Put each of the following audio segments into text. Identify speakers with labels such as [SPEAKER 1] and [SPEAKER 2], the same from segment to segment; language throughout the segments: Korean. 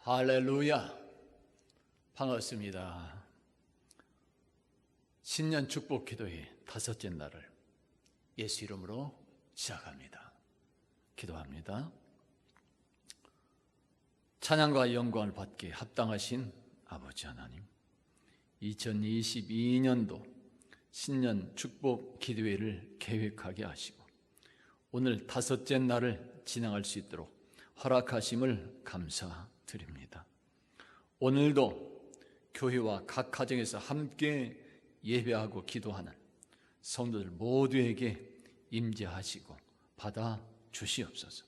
[SPEAKER 1] 할렐루야. 반갑습니다. 신년 축복 기도의 다섯째 날을 예수 이름으로 시작합니다. 기도합니다. 찬양과 영광을 받기에 합당하신 아버지 하나님, 2022년도 신년 축복 기도회를 계획하게 하시고 오늘 다섯째 날을 진행할 수 있도록 허락하심을 감사드립니다. 오늘도 교회와 각 가정에서 함께 예배하고 기도하는 성도들 모두에게 임재하시고 받아 주시옵소서.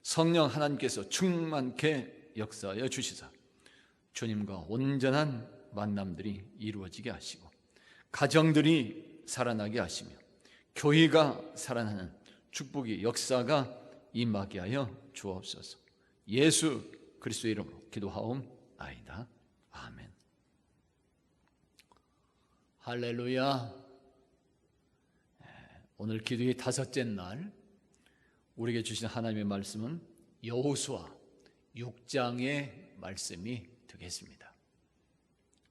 [SPEAKER 1] 성령 하나님께서 충만케 역사하여 주시사 주님과 온전한 만남들이 이루어지게 하시고 가정들이 살아나게 하시며 교회가 살아나는 축복의 역사가 임하게 하여 주옵소서. 예수 그리스도의 이름으로 기도하옵나이다. 아멘. 할렐루야. 오늘 기도의 다섯째 날 우리에게 주신 하나님의 말씀은 여호수아 6장의 말씀이 되겠습니다.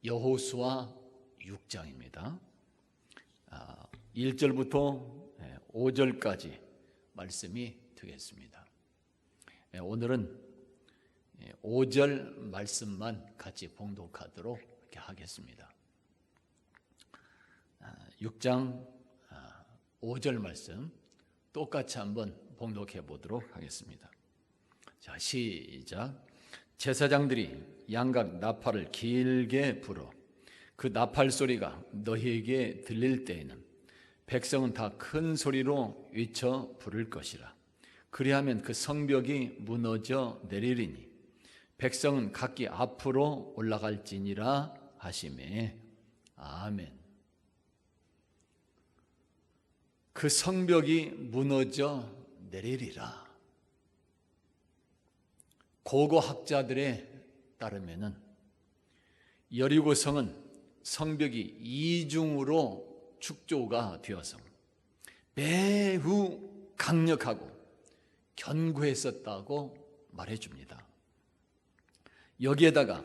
[SPEAKER 1] 여호수아 6장입니다. 1절부터 5절까지 말씀이 되겠습니다. 오늘은 5절 말씀만 같이 봉독하도록 이렇게 하겠습니다. 6장 5절 말씀 똑같이 한번 봉독해 보도록 하겠습니다. 자, 시작. 제사장들이 양각 나팔을 길게 불어 그 나팔 소리가 너희에게 들릴 때에는 백성은 다 큰 소리로 외쳐 부를 것이라. 그리하면 그 성벽이 무너져 내리리니 백성은 각기 앞으로 올라갈지니라 하시매. 아멘. 그 성벽이 무너져 내리리라. 고고학자들에 따르면은 여리고성은 성벽이 이중으로 축조가 되어서 매우 강력하고 견고했었다고 말해줍니다. 여기에다가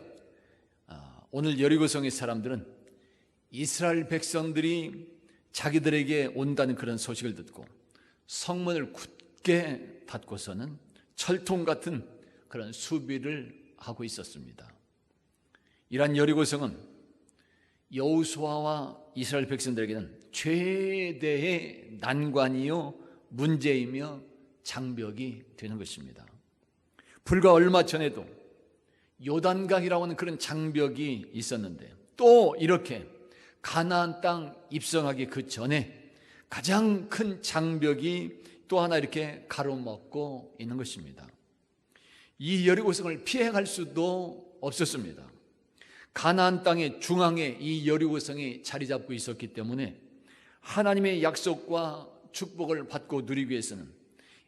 [SPEAKER 1] 오늘 여리고성의 사람들은 이스라엘 백성들이 자기들에게 온다는 그런 소식을 듣고 성문을 굳게 닫고서는 철통 같은 그런 수비를 하고 있었습니다. 이란 여리고성은 여호수아와 이스라엘 백성들에게는 최대의 난관이요 문제이며 장벽이 되는 것입니다. 불과 얼마 전에도 요단강이라고 하는 그런 장벽이 있었는데 또 이렇게 가나안 땅 입성하기 그 전에 가장 큰 장벽이 또 하나 이렇게 가로막고 있는 것입니다. 이 여리고성을 피해갈 수도 없었습니다. 가나안 땅의 중앙에 이 여리고성이 자리 잡고 있었기 때문에 하나님의 약속과 축복을 받고 누리기 위해서는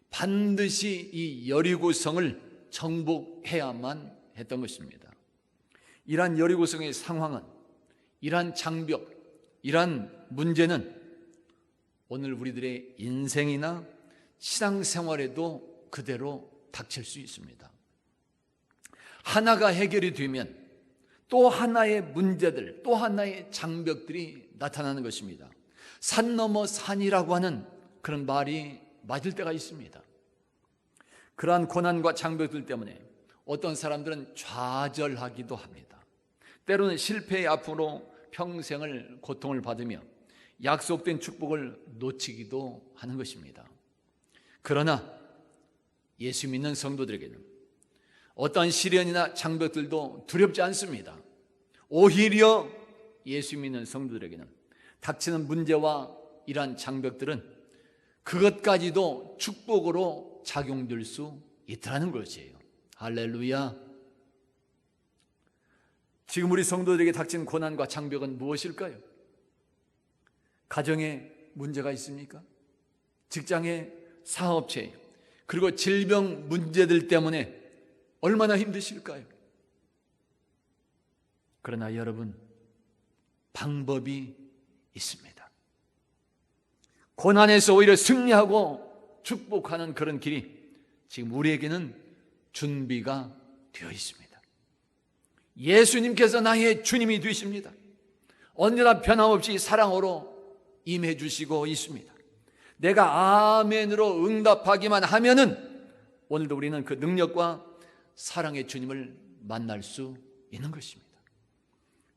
[SPEAKER 1] 반드시 이 여리고성을 정복해야만 했던 것입니다. 이러한 여리고성의 상황은, 이러한 장벽, 이러한 문제는 오늘 우리들의 인생이나 신앙생활에도 그대로 닥칠 수 있습니다. 하나가 해결이 되면 또 하나의 문제들, 또 하나의 장벽들이 나타나는 것입니다. 산 넘어 산이라고 하는 그런 말이 맞을 때가 있습니다. 그러한 고난과 장벽들 때문에 어떤 사람들은 좌절하기도 합니다. 때로는 실패의 앞으로 평생을 고통을 받으며 약속된 축복을 놓치기도 하는 것입니다. 그러나 예수 믿는 성도들에게는 어떠한 시련이나 장벽들도 두렵지 않습니다. 오히려 예수 믿는 성도들에게는 닥치는 문제와 이러한 장벽들은 그것까지도 축복으로 작용될 수 있다는 것이에요. 할렐루야. 지금 우리 성도들에게 닥친 고난과 장벽은 무엇일까요? 가정에 문제가 있습니까? 직장에, 사업체에, 그리고 질병 문제들 때문에 얼마나 힘드실까요? 그러나 여러분, 방법이 있습니다. 고난에서 오히려 승리하고 축복하는 그런 길이 지금 우리에게는 준비가 되어 있습니다. 예수님께서 나의 주님이 되십니다. 언제나 변함없이 사랑으로 임해 주시고 있습니다. 내가 아멘으로 응답하기만 하면은 오늘도 우리는 그 능력과 사랑의 주님을 만날 수 있는 것입니다.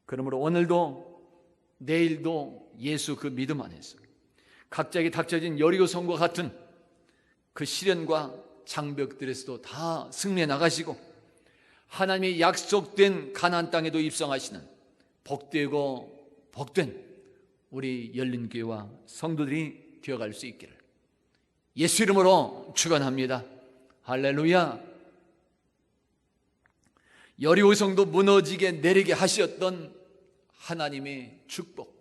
[SPEAKER 1] 그러므로 오늘도 내일도 예수 그 믿음 안에서 각자에게 닥쳐진 여리고성과 같은 그 시련과 장벽들에서도 다 승리해 나가시고 하나님의 약속된 가나안 땅에도 입성하시는 복되고 복된 우리 열린교회와 성도들이 되어갈 수 있기를 예수 이름으로 축원합니다. 할렐루야. 여리고성도 무너지게 내리게 하셨던 하나님의 축복,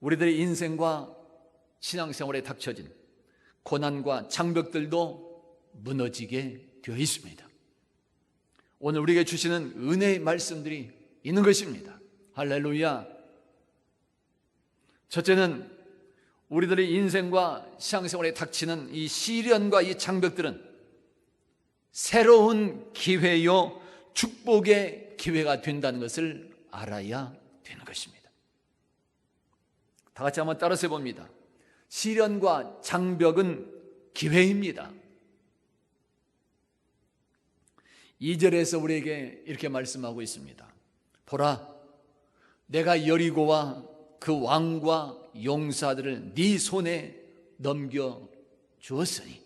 [SPEAKER 1] 우리들의 인생과 신앙생활에 닥쳐진 고난과 장벽들도 무너지게 되어 있습니다. 오늘 우리에게 주시는 은혜의 말씀들이 있는 것입니다. 할렐루야. 첫째는 우리들의 인생과 신앙생활에 닥치는 이 시련과 이 장벽들은 새로운 기회요 축복의 기회가 된다는 것을 알아야 되는 것입니다. 다 같이 한번 따라서 해봅니다. 시련과 장벽은 기회입니다. 2절에서 우리에게 이렇게 말씀하고 있습니다. 보라, 내가 여리고와 그 왕과 용사들을 네 손에 넘겨 주었으니,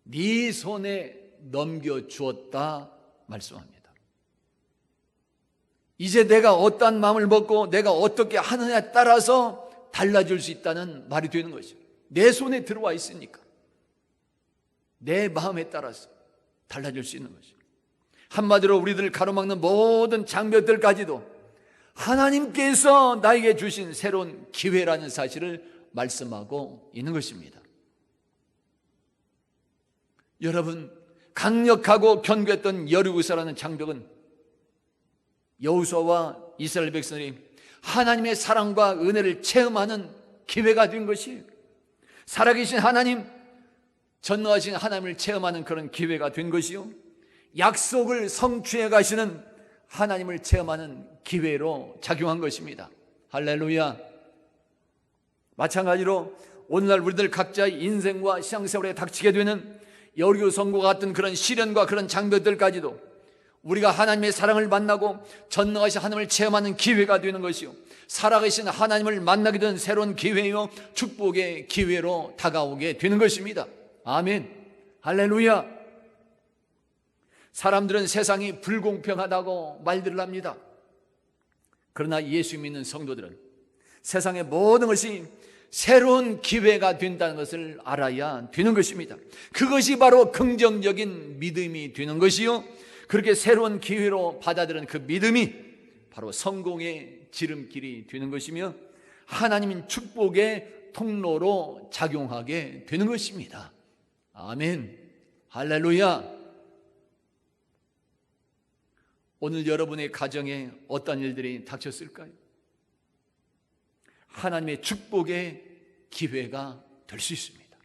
[SPEAKER 1] 네 손에 넘겨 주었다 말씀합니다. 이제 내가 어떠한 마음을 먹고 내가 어떻게 하느냐에 따라서 달라질 수 있다는 말이 되는 것이죠. 내 손에 들어와 있으니까 내 마음에 따라서 달라질 수 있는 것이죠. 한마디로 우리들을 가로막는 모든 장벽들까지도 하나님께서 나에게 주신 새로운 기회라는 사실을 말씀하고 있는 것입니다. 여러분, 강력하고 견고했던 여리고서라는 장벽은 여호수아와 이스라엘 백성들이 하나님의 사랑과 은혜를 체험하는 기회가 된 것이에요. 살아계신 하나님, 전능하신 하나님을 체험하는 그런 기회가 된 것이요, 약속을 성취해 가시는 하나님을 체험하는 기회로 작용한 것입니다. 할렐루야. 마찬가지로 오늘날 우리들 각자의 인생과 신앙생활에 닥치게 되는 여리고성과 같은 그런 시련과 그런 장벽들까지도 우리가 하나님의 사랑을 만나고 전능하신 하나님을 체험하는 기회가 되는 것이요, 살아계신 하나님을 만나게 된 새로운 기회요 축복의 기회로 다가오게 되는 것입니다. 아멘. 할렐루야. 사람들은 세상이 불공평하다고 말들을 합니다. 그러나 예수 믿는 성도들은 세상의 모든 것이 새로운 기회가 된다는 것을 알아야 되는 것입니다. 그것이 바로 긍정적인 믿음이 되는 것이요, 그렇게 새로운 기회로 받아들이는 그 믿음이 바로 성공의 지름길이 되는 것이며 하나님의 축복의 통로로 작용하게 되는 것입니다. 아멘. 할렐루야. 오늘 여러분의 가정에 어떤 일들이 닥쳤을까요? 하나님의 축복의 기회가 될 수 있습니다.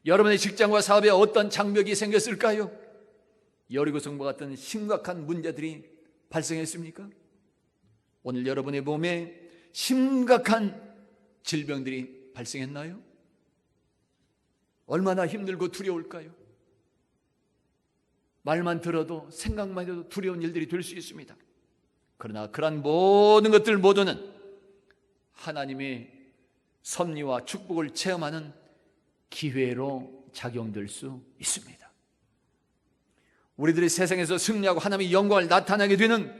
[SPEAKER 1] 여러분의 직장과 사업에 어떤 장벽이 생겼을까요? 여리고성과 같은 심각한 문제들이 발생했습니까? 오늘 여러분의 몸에 심각한 질병들이 발생했나요? 얼마나 힘들고 두려울까요? 말만 들어도 생각만 해도 두려운 일들이 될 수 있습니다. 그러나 그러한 모든 것들 모두는 하나님의 섭리와 축복을 체험하는 기회로 작용될 수 있습니다. 우리들이 세상에서 승리하고 하나님의 영광을 나타나게 되는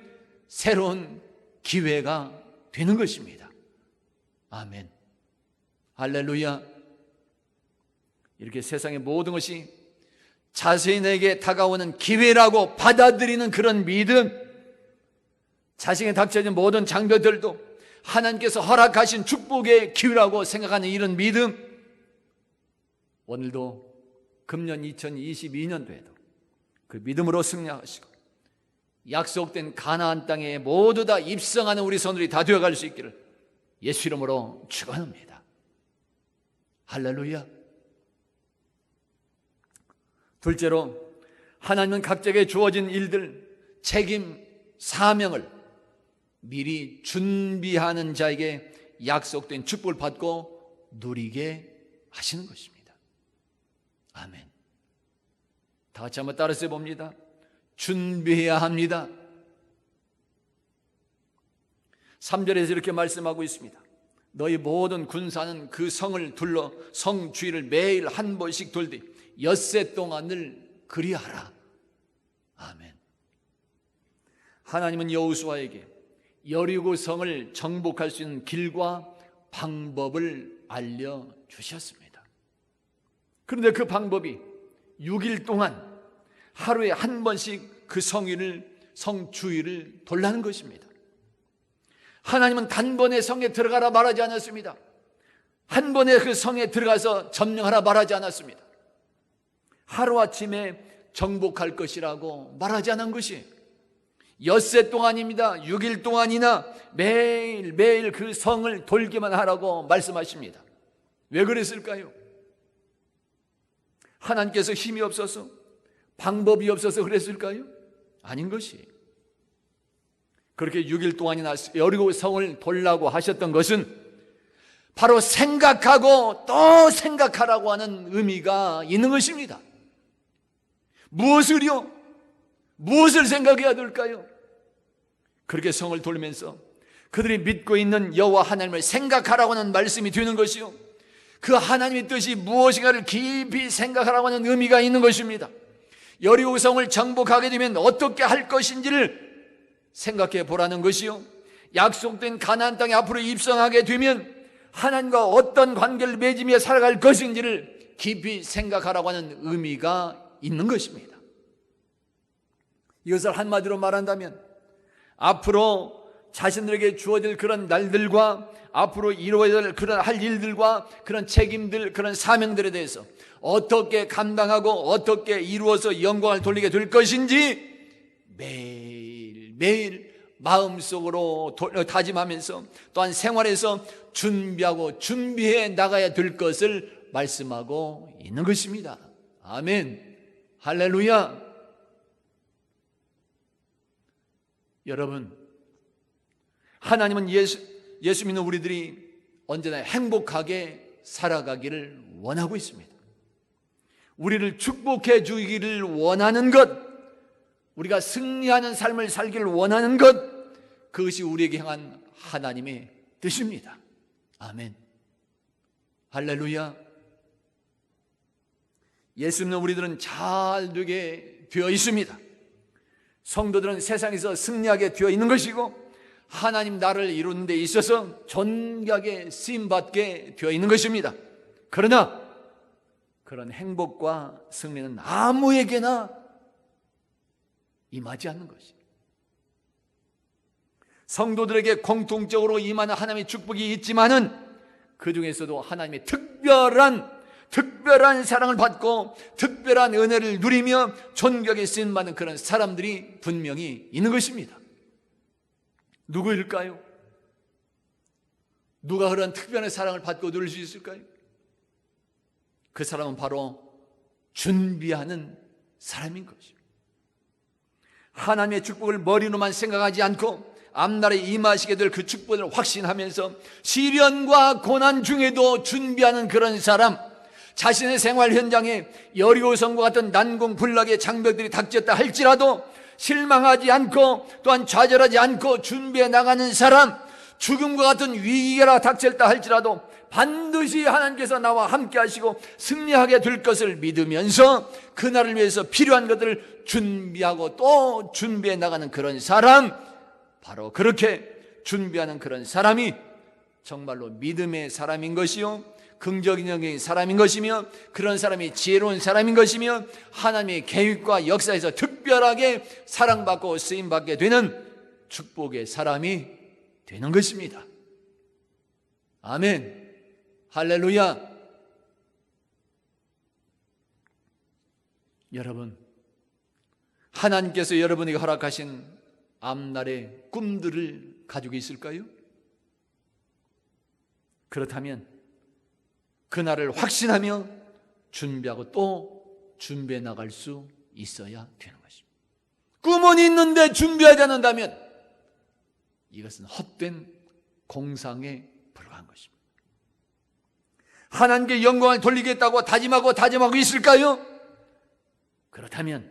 [SPEAKER 1] 새로운 기회가 되는 것입니다. 아멘. 할렐루야. 이렇게 세상의 모든 것이 자신에게 다가오는 기회라고 받아들이는 그런 믿음, 자신에게 닥쳐진 모든 장벽들도 하나님께서 허락하신 축복의 기회라고 생각하는 이런 믿음, 오늘도 금년 2022년도에도 그 믿음으로 승리하시고 약속된 가나안 땅에 모두 다 입성하는 우리 성도들이 다 되어갈 수 있기를 예수 이름으로 축원합니다. 할렐루야. 둘째로, 하나님은 각자에게 주어진 일들, 책임, 사명을 미리 준비하는 자에게 약속된 축복을 받고 누리게 하시는 것입니다. 아멘. 다 같이 한번 따라서 해봅니다. 준비해야 합니다. 3절에서 이렇게 말씀하고 있습니다. 너희 모든 군사는 그 성을 둘러 성 주위를 매일 한 번씩 돌되 엿새 동안을 그리하라. 아멘. 하나님은 여호수아에게 여리고 성을 정복할 수 있는 길과 방법을 알려주셨습니다. 그런데 그 방법이 6일 동안 하루에 한 번씩 그 성 주위를 돌라는 것입니다. 하나님은 단번에 성에 들어가라 말하지 않았습니다. 한 번에 그 성에 들어가서 점령하라 말하지 않았습니다. 하루아침에 정복할 것이라고 말하지 않은 것이 엿새 동안입니다. 6일 동안이나 매일 그 성을 돌기만 하라고 말씀하십니다. 왜 그랬을까요? 하나님께서 힘이 없어서, 방법이 없어서 그랬을까요? 아닌 것이. 그렇게 6일 동안이나 여리고 성을 돌라고 하셨던 것은 바로 생각하고 또 생각하라고 하는 의미가 있는 것입니다. 무엇을요? 무엇을 생각해야 될까요? 그렇게 성을 돌면서 그들이 믿고 있는 여호와 하나님을 생각하라고 하는 말씀이 되는 것이요, 그 하나님의 뜻이 무엇인가를 깊이 생각하라고 하는 의미가 있는 것입니다. 여리고 성을 정복하게 되면 어떻게 할 것인지를 생각해 보라는 것이요, 약속된 가나안 땅에 앞으로 입성하게 되면 하나님과 어떤 관계를 맺으며 살아갈 것인지를 깊이 생각하라고 하는 의미가 있는 것입니다. 이것을 한마디로 말한다면 앞으로 자신들에게 주어질 그런 날들과 앞으로 이루어야 될 그런 할 일들과 그런 책임들, 그런 사명들에 대해서 어떻게 감당하고 어떻게 이루어서 영광을 돌리게 될 것인지 매일 마음속으로 다짐하면서 또한 생활에서 준비하고 준비해 나가야 될 것을 말씀하고 있는 것입니다. 아멘. 할렐루야. 여러분, 하나님은 예수 믿는 우리들이 언제나 행복하게 살아가기를 원하고 있습니다. 우리를 축복해 주기를 원하는 것, 우리가 승리하는 삶을 살기를 원하는 것, 그것이 우리에게 향한 하나님의 뜻입니다. 아멘. 할렐루야. 예수 믿는 우리들은 잘 되게 되어 있습니다. 성도들은 세상에서 승리하게 되어 있는 것이고 하나님 나라를 이루는 데 있어서 존귀하게 쓰임받게 되어 있는 것입니다. 그러나 그런 행복과 승리는 아무에게나 임하지 않는 것입니다. 성도들에게 공통적으로 임하는 하나님의 축복이 있지만은 그 중에서도 하나님의 특별한 사랑을 받고 특별한 은혜를 누리며 존귀하게 쓰임받는 그런 사람들이 분명히 있는 것입니다. 누구일까요? 누가 그런 특별한 사랑을 받고 누릴 수 있을까요? 그 사람은 바로 준비하는 사람인 것입니다. 하나님의 축복을 머리로만 생각하지 않고 앞날에 임하시게 될 그 축복을 확신하면서 시련과 고난 중에도 준비하는 그런 사람, 자신의 생활 현장에 여리고성과 같은 난공불락의 장벽들이 닥쳤다 할지라도 실망하지 않고 또한 좌절하지 않고 준비해 나가는 사람, 죽음과 같은 위기가 닥쳤다 할지라도 반드시 하나님께서 나와 함께 하시고 승리하게 될 것을 믿으면서 그날을 위해서 필요한 것들을 준비하고 또 준비해 나가는 그런 사람, 바로 그렇게 준비하는 그런 사람이 정말로 믿음의 사람인 것이요, 긍정적인 사람인 것이며, 그런 사람이 지혜로운 사람인 것이며, 하나님의 계획과 역사에서 특별하게 사랑받고 쓰임받게 되는 축복의 사람이 되는 것입니다. 아멘. 할렐루야. 여러분, 하나님께서 여러분에게 허락하신 앞날의 꿈들을 가지고 있을까요? 그렇다면 그날을 확신하며 준비하고 또 준비해 나갈 수 있어야 되는 것입니다. 꿈은 있는데 준비하지 않는다면 이것은 헛된 공상에 불과한 것입니다. 하나님께 영광을 돌리겠다고 다짐하고 있을까요? 그렇다면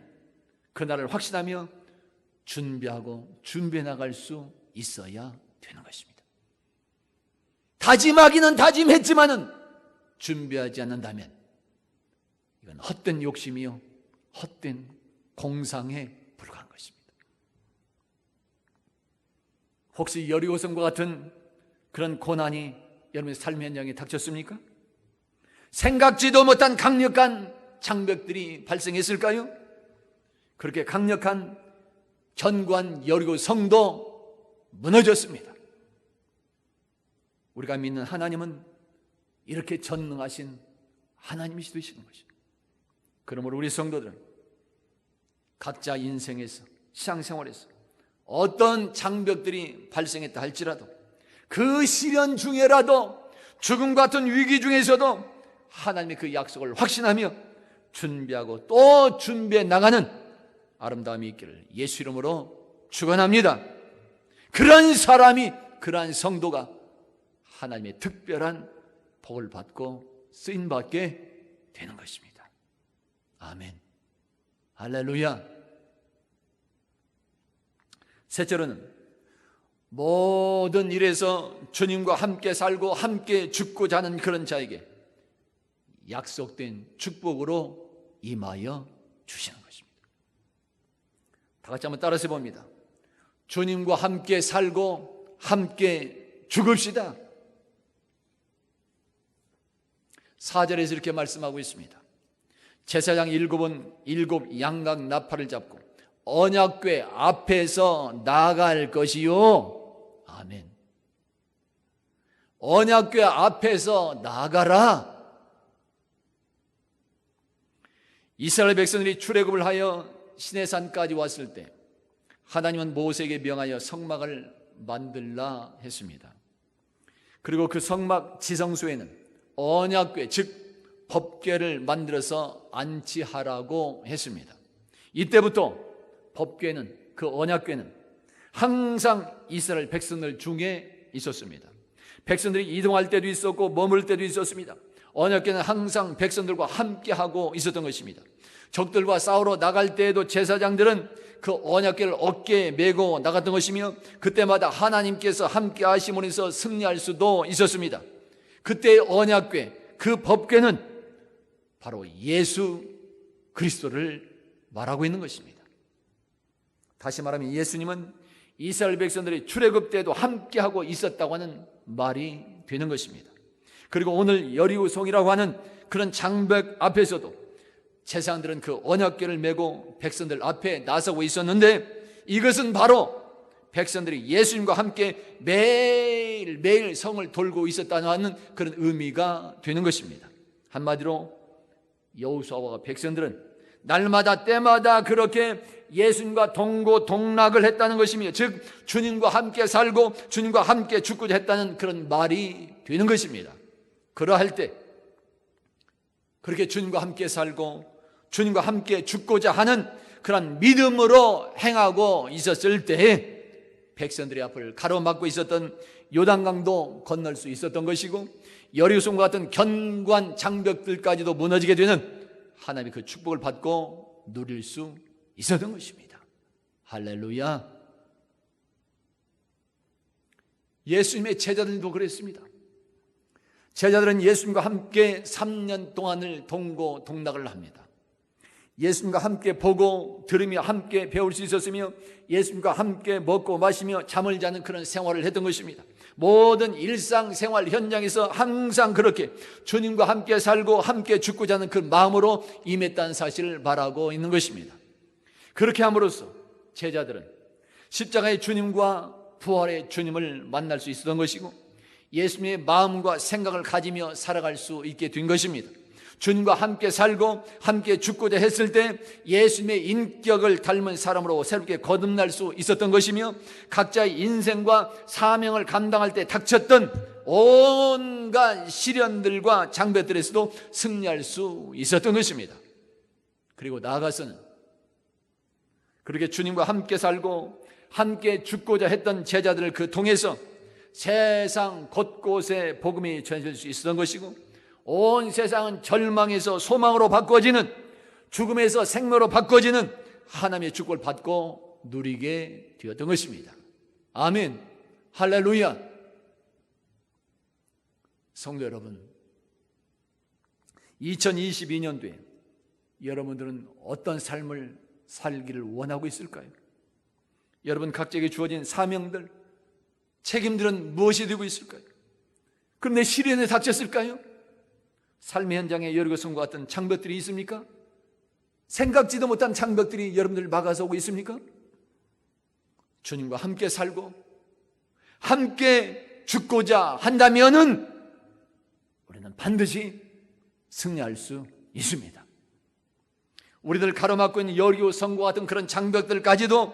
[SPEAKER 1] 그날을 확신하며 준비해 나갈 수 있어야 되는 것입니다. 다짐하기는 다짐했지만은 준비하지 않는다면 이건 헛된 욕심이요, 헛된 공상에 불과한 것입니다. 혹시 여리고성과 같은 그런 고난이 여러분의 삶의 현장에 닥쳤습니까? 생각지도 못한 강력한 장벽들이 발생했을까요? 그렇게 강력한 견고한 여리고 성도 무너졌습니다. 우리가 믿는 하나님은 이렇게 전능하신 하나님이시 되시는 것입니다. 그러므로 우리 성도들은 각자 인생에서, 신앙생활에서 어떤 장벽들이 발생했다 할지라도 그 시련 중에라도 죽음 같은 위기 중에서도 하나님의 그 약속을 확신하며 준비하고 또 준비해 나가는 아름다움이 있기를 예수 이름으로 축원합니다. 그런 사람이, 그러한 성도가 하나님의 특별한 복을 받고 쓰임받게 되는 것입니다. 아멘. 할렐루야. 셋째로는 모든 일에서 주님과 함께 살고 함께 죽고자 하는 그런 자에게 약속된 축복으로 임하여 주시는 것입니다. 다 같이 한번 따라서 봅니다. 주님과 함께 살고 함께 죽읍시다. 4절에서 이렇게 말씀하고 있습니다. 제사장 일곱 양각 나팔을 잡고 언약궤 앞에서 나갈 것이요. 아멘. 언약궤 앞에서 나가라. 이스라엘 백성들이 출애굽을 하여 시내산까지 왔을 때 하나님은 모세에게 명하여 성막을 만들라 했습니다. 그리고 그 성막 지성소에는 언약궤, 즉 법궤를 만들어서 안치하라고 했습니다. 이때부터 법궤는, 그 언약궤는 항상 이스라엘 백성들 중에 있었습니다. 백성들이 이동할 때도 있었고 머물 때도 있었습니다. 언약궤는 항상 백성들과 함께하고 있었던 것입니다. 적들과 싸우러 나갈 때에도 제사장들은 그 언약궤를 어깨에 메고 나갔던 것이며 그때마다 하나님께서 함께 하심으로 해서 승리할 수도 있었습니다. 그때의 언약궤, 그 법궤는 바로 예수 그리스도를 말하고 있는 것입니다. 다시 말하면 예수님은 이스라엘 백성들이 출애굽 때도 함께하고 있었다고 하는 말이 되는 것입니다. 그리고 오늘 여리고성이라고 하는 그런 장벽 앞에서도 제사장들은 그 언약궤를 메고 백성들 앞에 나서고 있었는데 이것은 바로 백성들이 예수님과 함께 매일 성을 돌고 있었다는 그런 의미가 되는 것입니다. 한마디로 여호수아와 백성들은 날마다 때마다 그렇게 예수님과 동고동락을 했다는 것이며 즉 주님과 함께 살고 주님과 함께 죽고자 했다는 그런 말이 되는 것입니다. 그러할 때 그렇게 주님과 함께 살고 주님과 함께 죽고자 하는 그런 믿음으로 행하고 있었을 때에 백성들의 앞을 가로막고 있었던 요단강도 건널 수 있었던 것이고 여리고성과 같은 견고한 장벽들까지도 무너지게 되는 하나님의 그 축복을 받고 누릴 수 있었던 것입니다. 할렐루야. 예수님의 제자들도 그랬습니다. 제자들은 예수님과 함께 3년 동안을 동고동락을 합니다. 예수님과 함께 보고 들으며 함께 배울 수 있었으며 예수님과 함께 먹고 마시며 잠을 자는 그런 생활을 했던 것입니다. 모든 일상생활 현장에서 항상 그렇게 주님과 함께 살고 함께 죽고자 하는 그 마음으로 임했다는 사실을 말하고 있는 것입니다. 그렇게 함으로써 제자들은 십자가의 주님과 부활의 주님을 만날 수 있었던 것이고 예수님의 마음과 생각을 가지며 살아갈 수 있게 된 것입니다. 주님과 함께 살고 함께 죽고자 했을 때 예수님의 인격을 닮은 사람으로 새롭게 거듭날 수 있었던 것이며 각자의 인생과 사명을 감당할 때 닥쳤던 온갖 시련들과 장벽들에서도 승리할 수 있었던 것입니다. 그리고 나아가서는 그렇게 주님과 함께 살고 함께 죽고자 했던 제자들을 그 통해서 세상 곳곳에 복음이 전해질 수 있었던 것이고, 온 세상은 절망에서 소망으로 바꿔지는, 죽음에서 생명으로 바꿔지는 하나님의 축복을 받고 누리게 되었던 것입니다. 아멘. 할렐루야. 성도 여러분, 2022년도에 여러분들은 어떤 삶을 살기를 원하고 있을까요? 여러분 각자에게 주어진 사명들, 책임들은 무엇이 되고 있을까요? 그럼 내 시련에 닥쳤을까요? 삶의 현장에 여리고성과 같은 장벽들이 있습니까? 생각지도 못한 장벽들이 여러분들을 막아서고 있습니까? 주님과 함께 살고 함께 죽고자 한다면은 우리는 반드시 승리할 수 있습니다. 우리들 가로막고 있는 여리고성과 같은 그런 장벽들까지도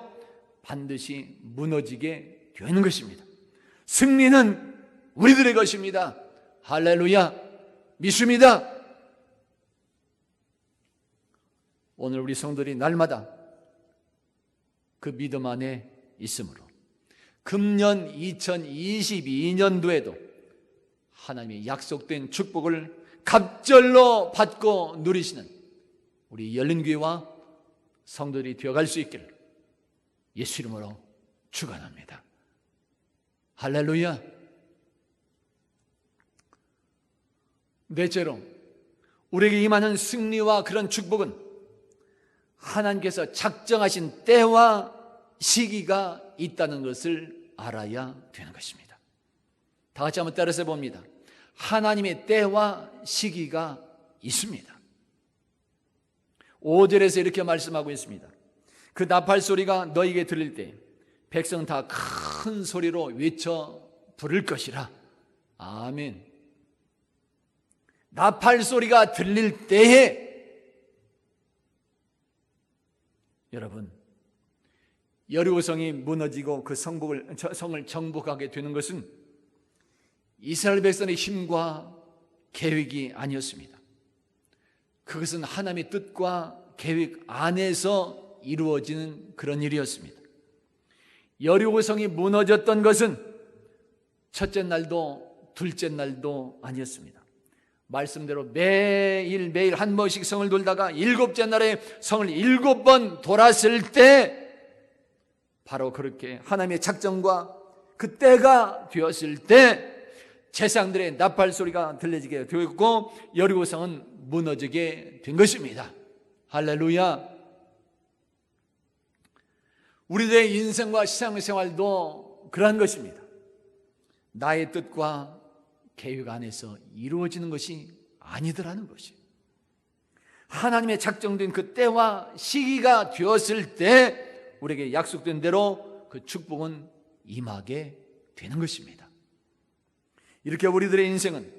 [SPEAKER 1] 반드시 무너지게 되는 것입니다. 승리는 우리들의 것입니다. 할렐루야. 믿습니다. 오늘 우리 성도들이 날마다 그 믿음 안에 있으므로 금년 2022년도에도 하나님의 약속된 축복을 갑절로 받고 누리시는 우리 열린교회와 성도들이 되어갈 수 있기를 예수 이름으로 축원합니다. 할렐루야. 넷째로, 우리에게 임하는 승리와 그런 축복은 하나님께서 작정하신 때와 시기가 있다는 것을 알아야 되는 것입니다. 다 같이 한번 따라서 봅니다. 하나님의 때와 시기가 있습니다. 5절에서 이렇게 말씀하고 있습니다. 그 나팔 소리가 너에게 들릴 때 백성 다 큰 소리로 외쳐 부를 것이라. 아멘. 나팔 소리가 들릴 때에 여러분, 여리고성이 무너지고 그 성을 정복하게 되는 것은 이스라엘 백성의 힘과 계획이 아니었습니다. 그것은 하나님의 뜻과 계획 안에서 이루어지는 그런 일이었습니다. 여리고성이 무너졌던 것은 첫째 날도 둘째 날도 아니었습니다. 말씀대로 매일 한 번씩 성을 돌다가 일곱째 날에 성을 7번 돌았을 때 바로 그렇게 하나님의 작정과 그 때가 되었을 때 제사장들의 나팔 소리가 들려지게 되었고 여리고성은 무너지게 된 것입니다. 할렐루야. 우리들의 인생과 신앙생활도 그러한 것입니다. 나의 뜻과 계획 안에서 이루어지는 것이 아니더라는 것이, 하나님의 작정된 그 때와 시기가 되었을 때 우리에게 약속된 대로 그 축복은 임하게 되는 것입니다. 이렇게 우리들의 인생은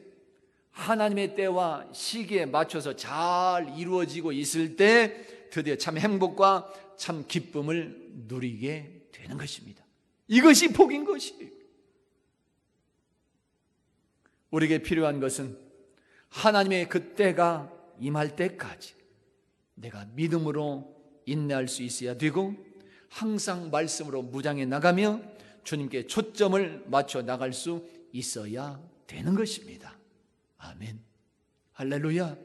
[SPEAKER 1] 하나님의 때와 시기에 맞춰서 잘 이루어지고 있을 때 드디어 참 행복과 참 기쁨을 누리게 되는 것입니다. 이것이 복인 것이에요. 우리에게 필요한 것은 하나님의 그 때가 임할 때까지 내가 믿음으로 인내할 수 있어야 되고, 항상 말씀으로 무장해 나가며 주님께 초점을 맞춰 나갈 수 있어야 되는 것입니다. 아멘. 할렐루야.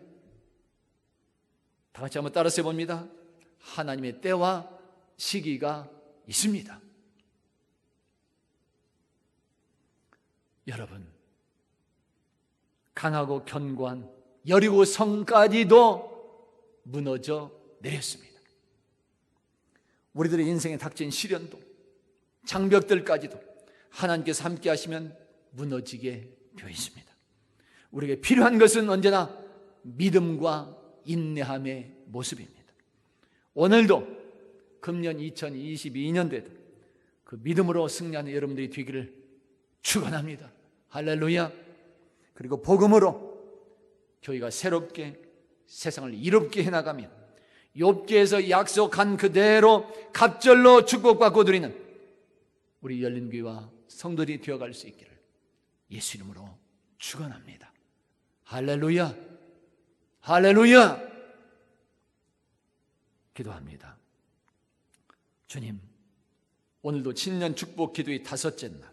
[SPEAKER 1] 다 같이 한번 따라서 해봅니다. 하나님의 때와 시기가 있습니다. 여러분, 강하고 견고한 여리고 성까지도 무너져 내렸습니다. 우리들의 인생에 닥친 시련도 장벽들까지도 하나님께서 함께 하시면 무너지게 되어 있습니다. 우리에게 필요한 것은 언제나 믿음과 인내함의 모습입니다. 오늘도 금년 2022년도에도 그 믿음으로 승리하는 여러분들이 되기를 축원합니다. 할렐루야. 그리고 복음으로 교회가 새롭게 세상을 이롭게 해나가며 욥기에서 약속한 그대로 갑절로 축복받고 드리는 우리 열린교회와 성도들이 되어갈 수 있기를 예수 이름으로 축원합니다. 할렐루야. 할렐루야. 기도합니다. 주님, 오늘도 신년 축복 기도의 5째 날,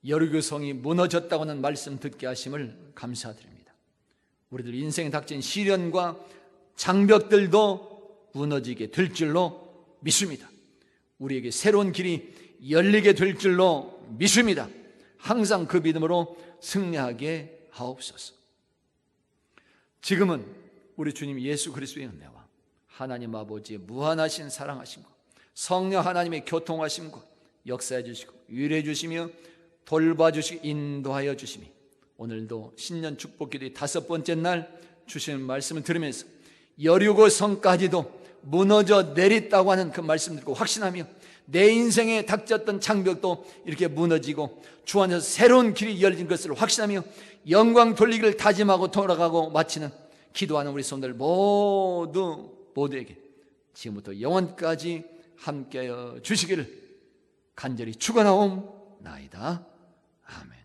[SPEAKER 1] 여리고성이 무너졌다고 하는 말씀 듣게 하심을 감사드립니다. 우리들 인생에 닥친 시련과 장벽들도 무너지게 될 줄로 믿습니다. 우리에게 새로운 길이 열리게 될 줄로 믿습니다. 항상 그 믿음으로 승리하게 하옵소서. 지금은 우리 주님 예수 그리스도의 은혜와 하나님 아버지의 무한하신 사랑하심과 성령 하나님의 교통하심과 역사해 주시고 위로해 주시며 돌봐주시고 인도하여 주시며 오늘도 신년 축복기도의 5번째 날 주시는 말씀을 들으면서 여리고 성까지도 무너져 내렸다고 하는 그 말씀 듣고 확신하며 내 인생에 닥쳤던 장벽도 이렇게 무너지고 주 안에서 새로운 길이 열린 것을 확신하며 영광 돌리기를 다짐하고 돌아가고 마치는 기도하는 우리 손들 모두에게 지금부터 영원까지 함께하여 주시기를 간절히 축원하옵나이다. 아멘.